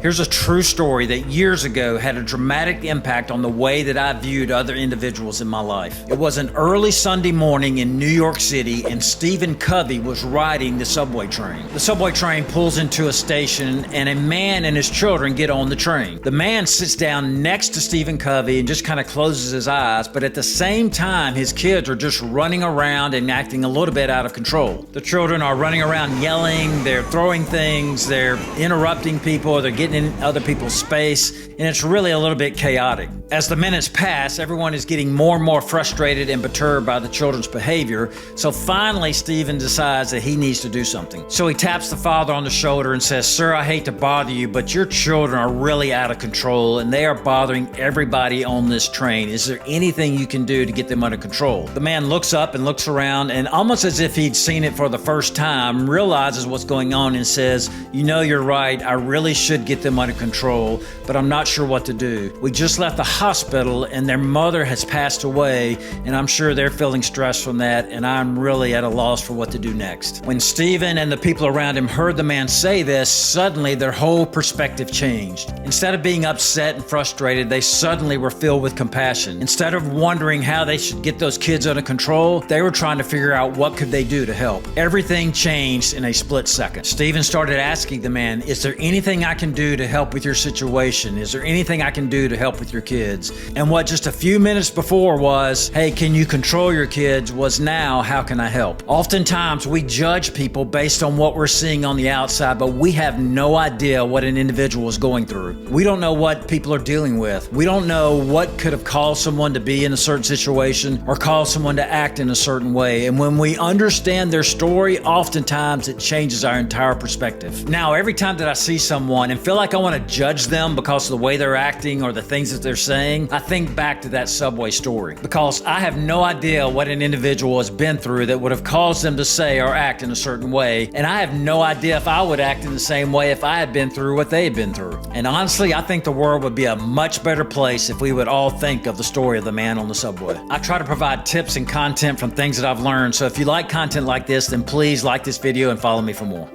Here's a true story that years ago had a dramatic impact on the way that I viewed other individuals in my life. It was an early Sunday morning in New York City, and Stephen Covey was riding the subway train. The subway train pulls into a station, and a man and his children get on the train. The man sits down next to Stephen Covey and just kind of closes his eyes, but at the same time, his kids are just running around and acting a little bit out of control. The children are running around yelling, they're throwing things, they're interrupting people, they're getting in other people's space, and it's really a little bit chaotic. As the minutes pass, everyone is getting more and more frustrated and perturbed by the children's behavior, so finally Stephen decides that he needs to do something. So he taps the father on the shoulder and says, "Sir, I hate to bother you, but your children are really out of control and they are bothering everybody on this train. Is there anything you can do to get them under control?" The man looks up and looks around, and almost as if he'd seen it for the first time, realizes what's going on and says, "You know, you're right. I really should get them under control, but I'm not sure what to do. We just left the hospital and their mother has passed away, and I'm sure they're feeling stressed from that, and I'm really at a loss for what to do next." When Stephen and the people around him heard the man say this, suddenly their whole perspective changed. Instead of being upset and frustrated, they suddenly were filled with compassion. Instead of wondering how they should get those kids under control, they were trying to figure out what could they do to help. Everything changed in a split second. Stephen started asking the man, "Is there anything I can do to help with your situation? Is there anything I can do to help with your kids?" And what just a few minutes before was, "Hey, can you control your kids?" was now, "How can I help?" Oftentimes we judge people based on what we're seeing on the outside, but we have no idea what an individual is going through. We don't know what people are dealing with. We don't know what could have caused someone to be in a certain situation or caused someone to act in a certain way. And when we understand their story, oftentimes it changes our entire perspective. Now, every time that I see someone and feel like I want to judge them because of the way they're acting or the things that they're saying, I think back to that subway story, because I have no idea what an individual has been through that would have caused them to say or act in a certain way. And I have no idea if I would act in the same way if I had been through what they had been through. And honestly, I think the world would be a much better place if we would all think of the story of the man on the subway. I try to provide tips and content from things that I've learned, so if you like content like this, then please like this video and follow me for more.